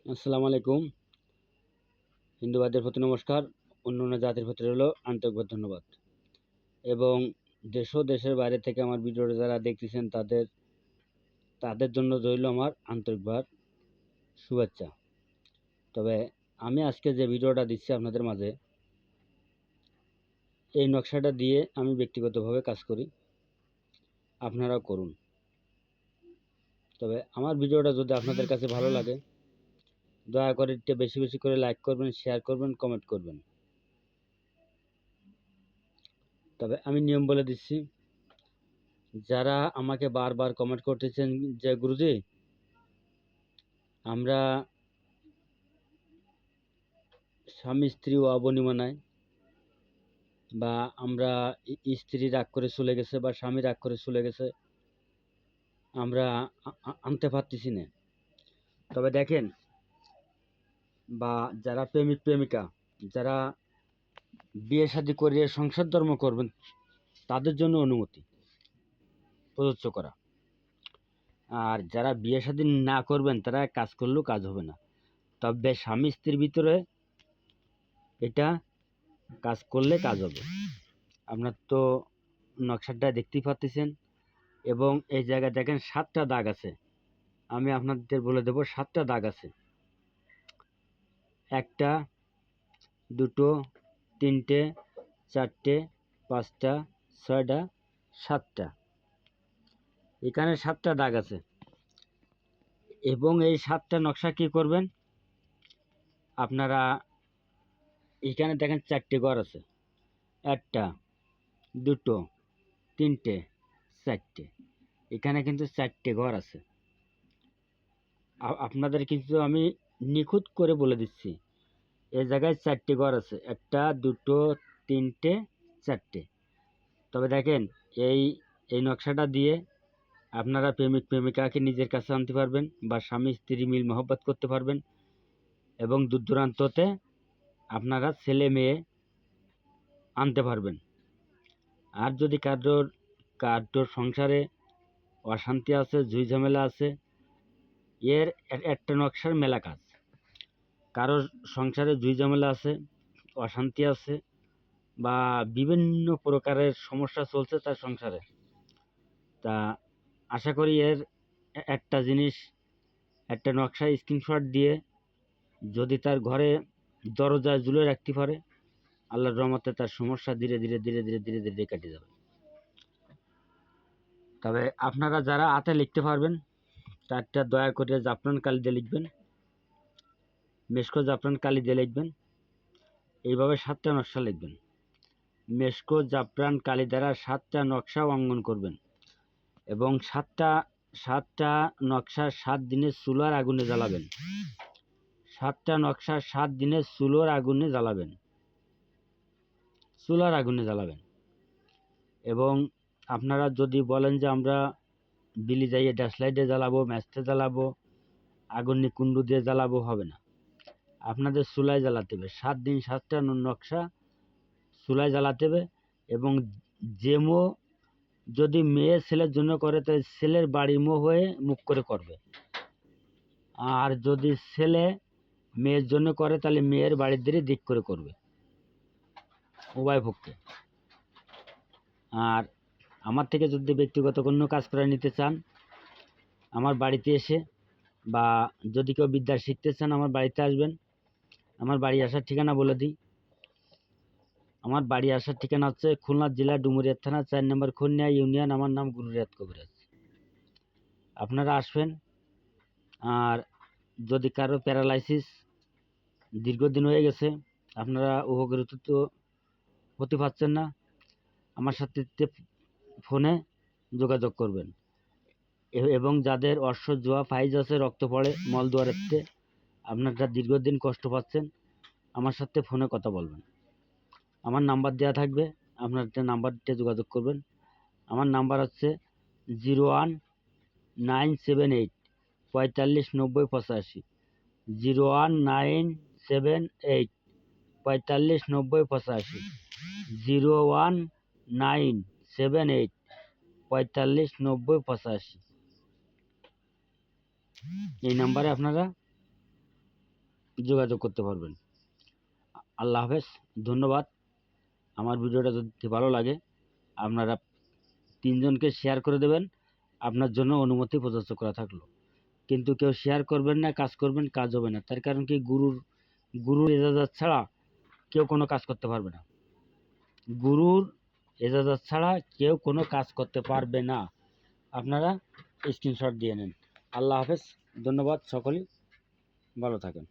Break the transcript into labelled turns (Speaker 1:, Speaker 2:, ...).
Speaker 1: আসসালামু আলাইকুম। হিন্দুবাদের প্রতি নমস্কার, অন্যান্য জাতির প্রতি রইল আন্তরিক ধন্যবাদ। এবং দেশ ও দেশের বাইরে থেকে আমার ভিডিওটা যারা দেখতেছেন তাদের জন্য রইল আমার আন্তরিকভাবে শুভেচ্ছা। তবে আমি আজকে যে ভিডিওটা দিচ্ছি আপনাদের মাঝে, এই নকশাটা দিয়ে আমি ব্যক্তিগতভাবে কাজ করি, আপনারাও করুন। তবে আমার ভিডিওটা যদি আপনাদের কাছে ভালো লাগে, দয়া করে একটু বেশি বেশি করে লাইক করবেন, শেয়ার করবেন, কমেন্ট করবেন। তবে আমি নিয়ম বলে দিচ্ছি, যারা আমাকে বারবার কমেন্ট করতেছেন যে গুরুজি আমরা স্বামী স্ত্রী ও অবনিমানায়, বা আমরা স্ত্রী রাগ করে চলে গেছে বা স্বামী রাগ করে চলে গেছে, আমরা আনতে পারতেছি না। তবে দেখেন, বা যারা প্রেমিক প্রেমিকা, যারা বিয়ে শাদী করে সংসার ধর্ম করবেন, তাদের জন্য অনুমতি প্রযোজ্য করা। আর যারা বিয়ে শাদী না করবেন, তারা কাজ করলেও কাজ হবে না। তবে স্বামী স্ত্রীর ভিতরে এটা কাজ করলে কাজ হবে। আপনার তো নকশাটা দেখতেই পাচ্ছেন, এবং এই জায়গায় দেখেন 7টা দাগ আছে। আমি আপনাদের বলে দেব, 7টা দাগ আছে। 1টা 2টো 3টে 4টে 5টা 6টা 7টা, এখানে 7টা দাগ আছে। এবং এই 7টা নকশা কি করবেন আপনারা, এখানে দেখেন 4টে ঘর আছে। 1টা 2টো 3টে 4টে, এখানে কিন্তু 4টে ঘর আছে। আপনাদের কিন্তু আমি নিখুঁত করে বলে দিচ্ছি, এই জায়গায় 4টে ঘর আছে। 1টা 2টো 3টে 4টে। তবে দেখেন, এই এই নকশাটা দিয়ে আপনারা প্রেমিক প্রেমিকাকে নিজের কাছে আনতে পারবেন, বা স্বামী স্ত্রী মিল মহব্বত করতে পারবেন, এবং দূর দূরান্ততে আপনারা ছেলে মেয়ে আনতে পারবেন। আর যদি কারোর সংসারে অশান্তি আছে, ঝুই ঝামেলা আছে, এর একটা নকশার মেলা কাজ। কারোর সংসারে ঝুই ঝামেলা আছে, অশান্তি আছে, বা বিভিন্ন প্রকারের সমস্যা চলছে তার সংসারে, তা আশা করি এর একটা জিনিস, একটা নকশা স্ক্রিনশট দিয়ে যদি তার ঘরে দরজায় ঝুলে রাখতে পারে, আল্লাহর রহমতে তার সমস্যা ধীরে ধীরে ধীরে ধীরে ধীরে ধীরে কেটে যাবে। তবে আপনারা যারা হাতে লিখতে পারবেন, তারটা দয়া করে জাফরান কালি দিয়ে লিখবেন, মেশকো জাফরান কালি দিয়ে লিখবেন। এইভাবে 7টা নকশা লিখবেন। মেশকো জাফরান কালি দ্বারা 7টা নকশা অঙ্কন করবেন, এবং 7টা নকশা 7 দিনে চুলার আগুনে জ্বালাবেন। 7টা নকশা 7 দিনে চুলার আগুনে জ্বালাবেন, চুলার আগুনে জ্বালাবেন। এবং আপনারা যদি বলেন যে আমরা বিলি যাইয়ে ড্যাশলাইটে জ্বালাবো, ম্যাচতে জ্বালাবো, আগুন কুণ্ডু দিয়ে জ্বালাবো, হবে না। আপনাদের চুলায় জ্বালাতে হবে। 7 দিন 7টা নকশা চুলায় জ্বালাতে হবে। এবং যে মো যদি মেয়ে ছেলের জন্য করে, তাহলে ছেলের বাড়ি মো হয়ে মুখ করে করবে। আর যদি ছেলে মেয়ের জন্য করে, তাহলে মেয়ের বাড়ির দিকে দিক করে করবে, উভয় পক্ষে। আর আমার থেকে যদি ব্যক্তিগত কোনো কাজ করে নিতে চান, আমার বাড়িতে এসে, বা যদি কেউ বিদ্যা শিখতে চান, আমার বাড়িতে আসবেন। আমার বাড়ি আসার ঠিকানা বলে দিই। আমার বাড়ি আসার ঠিকানা হচ্ছে খুলনা জেলা ডুমুরিয়া থানা 4 নম্বর খুলনা ইউনিয়ন। আমার নাম গুরু রিয়াদ কবিরাজ। আপনারা আসবেন। আর যদি কারো প্যারালাইসিস দীর্ঘদিন হয়ে গেছে, আপনারা উপকৃত হতে পারছেন না, আমার সাথে ফোনে যোগাযোগ করবেন। এবং যাদের অশ্ব জোয়া ফাইজ আছে, রক্ত পড়ে মলদ্বারেতে, আপনারা দীর্ঘদিন কষ্ট পাচ্ছেন, আমার সাথে ফোনে কথা বলবেন। আমার নাম্বার দেওয়া থাকবে, আপনার নাম্বারটা যোগাযোগ করবেন। আমার নাম্বার হচ্ছে 01978 45 90 85। 01978 45 90 85। 01978 45 90 85। এই নাম্বারে আপনারা যোগাযোগ করতে পারবেন। আল্লাহ হাফেজ, ধন্যবাদ। আমার ভিডিওটা যদি ভালো লাগে আপনারা 3 জনকে শেয়ার করে দেবেন, আপনার জন্য অনুমতি প্রযোজ্য করা থাকলো। কিন্তু কেউ শেয়ার করবেন না, কাজ করবেন, কাজ হবে না। তার কারণ কি, গুরুর ইজাজত ছাড়া কেউ কোনো কাজ করতে পারবে না। গুরুর ইজাজত ছাড়া কেউ কোনো কাজ করতে পারবে না। আপনারা স্ক্রিনশট দিয়ে নেন। আল্লাহ হাফেজ, ধন্যবাদ। সকলেই ভালো থাকেন।